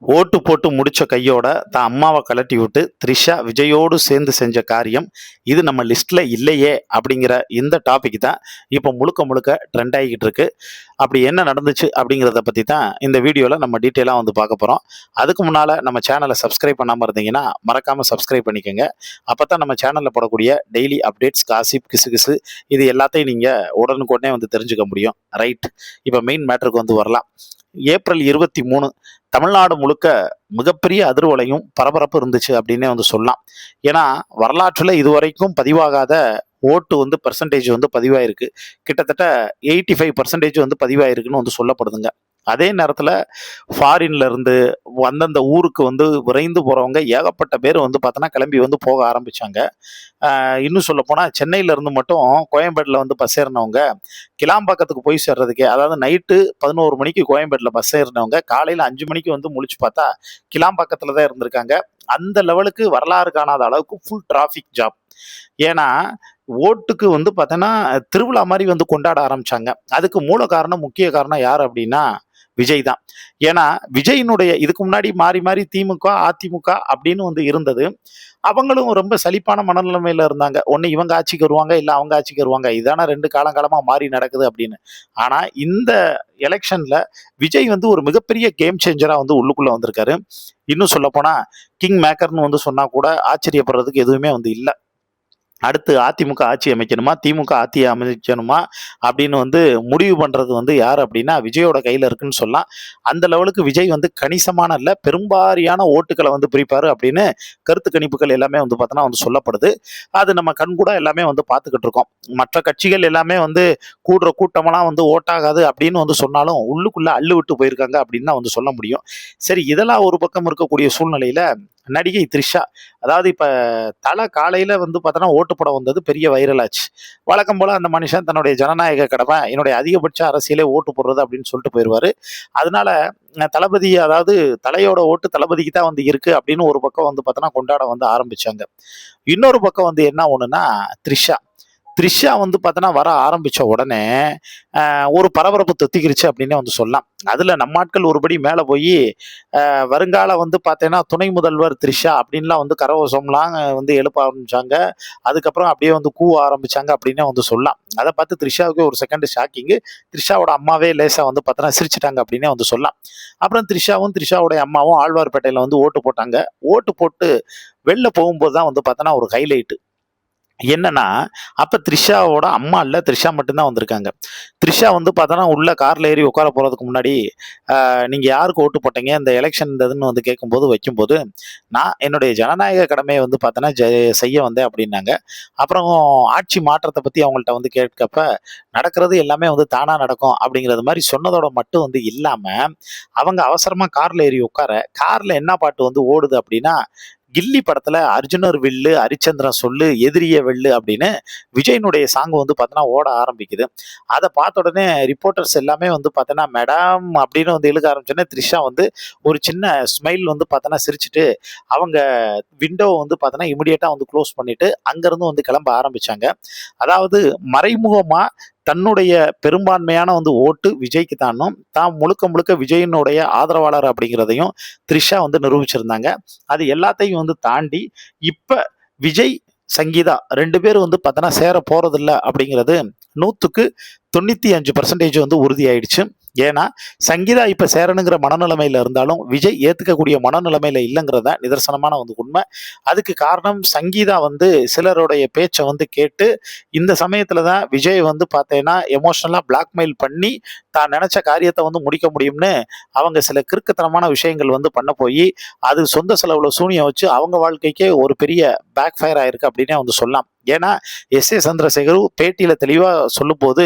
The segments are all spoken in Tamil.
ஓட்டு போட்டு முடிச்ச கையோட தான் அம்மாவை கழட்டி விட்டு த்ரிஷா விஜயோடு சேர்ந்து செஞ்ச காரியம் இது நம்ம லிஸ்ட்ல இல்லையே அப்படிங்கிற இந்த டாபிக் தான் இப்போ முழுக்க முழுக்க ட்ரெண்ட் ஆகிக்கிட்டு இருக்கு. அப்படி என்ன நடந்துச்சு அப்படிங்கிறத பற்றி தான் இந்த வீடியோவில் நம்ம டீட்டெயிலாக வந்து பார்க்க போகிறோம். அதுக்கு முன்னால் நம்ம சேனலை சப்ஸ்கிரைப் பண்ணாமல் இருந்தீங்கன்னா மறக்காமல் சப்ஸ்கிரைப் பண்ணிக்கோங்க. அப்போ தான் நம்ம சேனலில் போடக்கூடிய டெய்லி அப்டேட்ஸ், காசிப், கிசு இது எல்லாத்தையும் நீங்கள் உடனுக்குடனே வந்து தெரிஞ்சுக்க முடியும். ரைட், இப்போ மெயின் மேட்டருக்கு வந்து வரலாம். ஏப்ரல் 23 தமிழ்நாடு முழுக்க மிகப்பெரிய அதிர்வலையும் பரபரப்பு இருந்துச்சு அப்படின்னே வந்து சொல்லலாம். ஏன்னா வரலாற்றில் இதுவரைக்கும் பதிவாகாத ஓட்டு வந்து பெர்சன்டேஜ் வந்து பதிவாயிருக்கு. கிட்டத்தட்ட 85% வந்து பதிவாயிருக்குன்னு வந்து சொல்லப்படுதுங்க. அதே நேரத்தில் ஃபாரின்ல இருந்து அந்தந்த ஊருக்கு வந்து விரைந்து போகிறவங்க ஏகப்பட்ட பேர் வந்து பார்த்தோன்னா கிளம்பி வந்து போக ஆரம்பித்தாங்க. இன்னும் சொல்ல போனால் சென்னையில இருந்து மட்டும் கோயம்பேட்டில் வந்து பஸ் ஏறினவங்க கிளாம்பாக்கத்துக்கு போய் சேர்றதுக்கே, அதாவது நைட்டு 11 மணிக்கு கோயம்பேட்டில் பஸ் ஏறினவங்க காலையில் 5 மணிக்கு வந்து முழிச்சு பார்த்தா கிளாம்பாக்கத்தில் தான் இருந்திருக்காங்க. அந்த லெவலுக்கு வரலாறு காணாத அளவுக்கு ஃபுல் டிராஃபிக் ஜாம். ஏன்னா ஓட்டுக்கு வந்து பார்த்தோன்னா திருவிழா மாதிரி வந்து கொண்டாட ஆரம்பிச்சாங்க. அதுக்கு மூல காரணம், முக்கிய காரணம் யார் அப்படின்னா விஜய் தான். ஏன்னா விஜயினுடைய இதுக்கு முன்னாடி மாறி மாறி திமுக, அதிமுக அப்படின்னு வந்து இருந்தது. அவங்களும் ரொம்ப சலிப்பான மனநிலைமையில இருந்தாங்க. ஒன்று இவங்க ஆட்சிக்கு வருவாங்க, இல்லை அவங்க ஆட்சிக்கு வருவாங்க. இதான 2 காலங்காலமா மாறி நடக்குது அப்படின்னு. ஆனா இந்த எலெக்ஷன்ல விஜய் வந்து ஒரு மிகப்பெரிய கேம் சேஞ்சரா வந்து உள்ளுக்குள்ள வந்திருக்காரு. இன்னும் சொல்ல போனா கிங் மேக்கர்னு வந்து சொன்னா கூட ஆச்சரியப்படுறதுக்கு எதுவுமே வந்து இல்லை. அடுத்து அதிமுக ஆட்சி அமைக்கணுமா, திமுக ஆட்சி அமைக்கணுமா அப்படின்னு வந்து முடிவு பண்றது வந்து யார் அப்படின்னா விஜயோட கையில இருக்குன்னு சொல்லலாம். அந்த லெவலுக்கு விஜய் வந்து கணிசமான இல்ல, பெரும்பாரியான ஓட்டுகளை வந்து பிரிப்பாரு அப்படின்னு கருத்து கணிப்புகள் எல்லாமே வந்து பார்த்தோன்னா வந்து சொல்லப்படுது. அது நம்ம கண்கூட எல்லாமே வந்து பார்த்துக்கிட்டு இருக்கோம். மற்ற கட்சிகள் எல்லாமே வந்து கூடுற கூட்டமெல்லாம் வந்து ஓட்டாகாது அப்படின்னு வந்து சொன்னாலும் உள்ளுக்குள்ள அள்ளு விட்டு போயிருக்காங்க அப்படின்னு தான் வந்து சொல்ல முடியும். சரி, இதெல்லாம் ஒரு பக்கம் இருக்கக்கூடிய சூழ்நிலையில நடிகை த்ரிஷா, அதாவது இப்ப தலை காலையில வந்து பார்த்தோன்னா ஓட்டு போட வந்தது பெரிய வைரல் ஆச்சு. வழக்கம் போல அந்த மனுஷன் தன்னுடைய ஜனநாயக கடமை, என்னுடைய அதிகபட்ச அரசியலே ஓட்டு போடுறது அப்படின்னு சொல்லிட்டு போயிடுவாரு. அதனால தளபதி, அதாவது தலையோட ஓட்டு தளபதிக்கு தான் வந்து இருக்கு அப்படின்னு ஒரு பக்கம் வந்து பார்த்தோன்னா கொண்டாட வந்து ஆரம்பிச்சாங்க. இன்னொரு பக்கம் வந்து என்ன ஒண்ணுன்னா த்ரிஷா வந்து பார்த்தோன்னா வர ஆரம்பிச்ச உடனே ஒரு பரபரப்பு தொத்திக்கிருச்சு அப்படின்னே வந்து சொல்லலாம். அதுல நம்ம ஆட்கள் ஒருபடி மேல போய் வருங்கால வந்து பார்த்தீங்கன்னா துணை முதல்வர் த்ரிஷா அப்படின்லாம் வந்து கரகோஷம்லாம் வந்து எழுப்ப ஆரம்பிச்சாங்க. அதுக்கப்புறம் அப்படியே வந்து கூவ ஆரம்பிச்சாங்க அப்படின்னே வந்து சொல்லலாம். அதை பார்த்து த்ரிஷாவுக்கு ஒரு செகண்ட் ஷாக்கிங்கு. த்ரிஷாவோட அம்மாவே லேசா வந்து பார்த்தோன்னா சிரிச்சிட்டாங்க அப்படின்னே வந்து சொல்லலாம். அப்புறம் த்ரிஷாவுடைய அம்மாவும் ஆழ்வார்பேட்டையில வந்து ஓட்டு போட்டாங்க. ஓட்டு போட்டு வெளில போகும்போது தான் வந்து பார்த்தோன்னா ஒரு ஹைலைட்டு என்னன்னா, அப்ப த்ரிஷாவோட அம்மா இல்ல, த்ரிஷா மட்டும்தான் வந்திருக்காங்க. த்ரிஷா வந்து பார்த்தோன்னா உள்ள கார்ல ஏறி உட்கார போறதுக்கு முன்னாடி நீங்க யாருக்கு ஓட்டு போட்டீங்க, இந்த எலெக்ஷன் இதுன்னு வந்து கேட்கும்போது வைக்கும்போது, நான் என்னுடைய ஜனநாயக கடமையை வந்து பார்த்தோன்னா செய்ய வந்தேன் அப்படின்னாங்க. அப்புறம் ஆட்சி மாற்றத்தை பத்தி அவங்கள்ட்ட வந்து கேட்கப்ப நடக்கிறது எல்லாமே வந்து தானா நடக்கும் அப்படிங்கிறது மாதிரி சொன்னதோட மட்டும் வந்து இல்லாம, அவங்க அவசரமா கார்ல ஏறி உட்கார கார்ல என்ன பாட்டு வந்து ஓடுது அப்படின்னா, கில்லி படத்துல அர்ஜுனர் வில்லு, ஹரிச்சந்திரன் சொல்லு, எதிரிய வெல்லு அப்படின்னு விஜயனுடைய சாங் வந்து பார்த்தோன்னா ஓட ஆரம்பிக்குது. அதை பார்த்த உடனே ரிப்போர்ட்டர்ஸ் எல்லாமே வந்து பார்த்தோன்னா மேடம் அப்படின்னு வந்து இழுக்க ஆரம்பிச்சோன்னே த்ரிஷா வந்து ஒரு சின்ன ஸ்மைல் வந்து பார்த்தோன்னா சிரிச்சுட்டு அவங்க விண்டோவை வந்து பார்த்தோன்னா இமிடியேட்டா வந்து க்ளோஸ் பண்ணிட்டு அங்கிருந்து வந்து கிளம்ப ஆரம்பிச்சாங்க. அதாவது மறைமுகமா தன்னுடைய பெரும்பான்மையான வந்து ஓட்டு விஜய்க்கு தானும், தான் முழுக்க முழுக்க விஜயனுடைய ஆதரவாளர் அப்படிங்கிறதையும் த்ரிஷா வந்து நிரூபிச்சிருந்தாங்க. அது எல்லாத்தையும் வந்து தாண்டி இப்ப விஜய், சங்கீதா 2 பேரும் வந்து பார்த்தோன்னா சேர போறதில்ல அப்படிங்கிறது 100க்கு 95% வந்து உறுதியாயிடுச்சு. ஏன்னா சங்கீதா இப்ப சேரணுங்கிற மனநிலைமையில இருந்தாலும் விஜய் ஏத்துக்கக்கூடிய மனநிலைமையில இல்லைங்கிறத நிதர்சனமான வந்து உண்மை. அதுக்கு காரணம் சங்கீதா வந்து சிலருடைய பேச்சை வந்து கேட்டு இந்த சமயத்துல தான் விஜய் வந்து பார்த்தேன்னா எமோஷனலா பிளாக்மெயில் பண்ணி தான் நினைச்ச காரியத்தை வந்து முடிக்க முடியும்னு அவங்க சில கிறுக்குத்தனமான விஷயங்கள் வந்து பண்ண போய் அது சொந்த செலவுல சூனியம் வச்சு அவங்க வாழ்க்கைக்கே ஒரு பெரிய பேக் ஃபயர் ஆயிருக்கு அப்படின்னே வந்து சொல்லலாம். ஏன்னா எஸ்.ஏ. சந்திரசேகர் பேட்டியில தெளிவா சொல்லும் போது,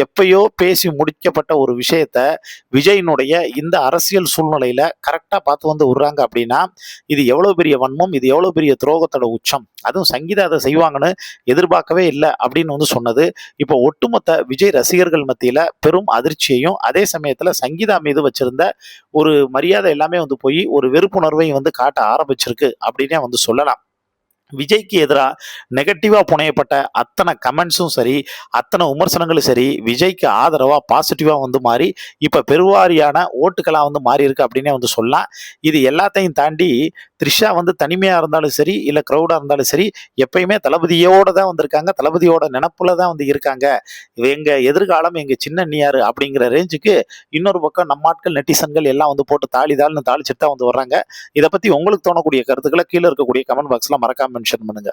எப்பயோ பேசி முடிக்கப்பட்ட ஒரு விஷயத்த விஜயினுடைய இந்த அரசியல் சூழ்நிலையில கரெக்டா பார்த்து வந்து விடுறாங்க அப்படின்னா இது எவ்வளவு பெரிய வன்மம், இது எவ்வளவு பெரிய துரோகத்தோட உச்சம். அதுவும் சங்கீதா அதை செய்வாங்கன்னு எதிர்பார்க்கவே இல்லை அப்படின்னு வந்து சொன்னது இப்போ ஒட்டுமொத்த விஜய் ரசிகர்கள் மத்தியில பெரும் அதிர்ச்சியையும், அதே சமயத்துல சங்கீதா மீது வச்சிருந்த ஒரு மரியாதை எல்லாமே வந்து போய் ஒரு வெறுப்புணர்வை வந்து காட்ட ஆரம்பிச்சிருக்கு அப்படின்னே வந்து சொல்லலாம். விஜய்க்கு எதிரா நெகட்டிவா புனையப்பட்ட அத்தனை கமெண்ட்ஸும் சரி, அத்தனை விமர்சனங்களும் சரி, விஜய்க்கு ஆதரவா பாசிட்டிவா வந்து மாறி, இப்ப பெருவாரியான ஓட்டுகளா வந்து மாறியிருக்கு அப்படின்னே வந்து சொல்லலாம். இது எல்லாத்தையும் தாண்டி த்ரிஷா வந்து தனிமையா இருந்தாலும் சரி, இல்ல கிரவுடா இருந்தாலும் சரி, எப்பயுமே தளபதியோட தான் வந்திருக்காங்க. தளபதியோட நெனப்புல தான் வந்து இருக்காங்க. எங்க எதிர்காலம் எங்க சின்ன அண்ணியாரு அப்படிங்கிற ரேஞ்சுக்கு இன்னொரு பக்கம் நம்ம ஆட்கள் நெட்டிசன்கள் எல்லாம் வந்து போட்டு தாளி தாள்னு தாளிச்சுட்டு தான் வந்து வர்றாங்க. இத பத்தி உங்களுக்கு தோணக்கூடிய கருத்துக்கள கீழ இருக்கக்கூடிய கமெண்ட் பாக்ஸ்ல மறக்காம மென்ஷன் பண்ணுங்க.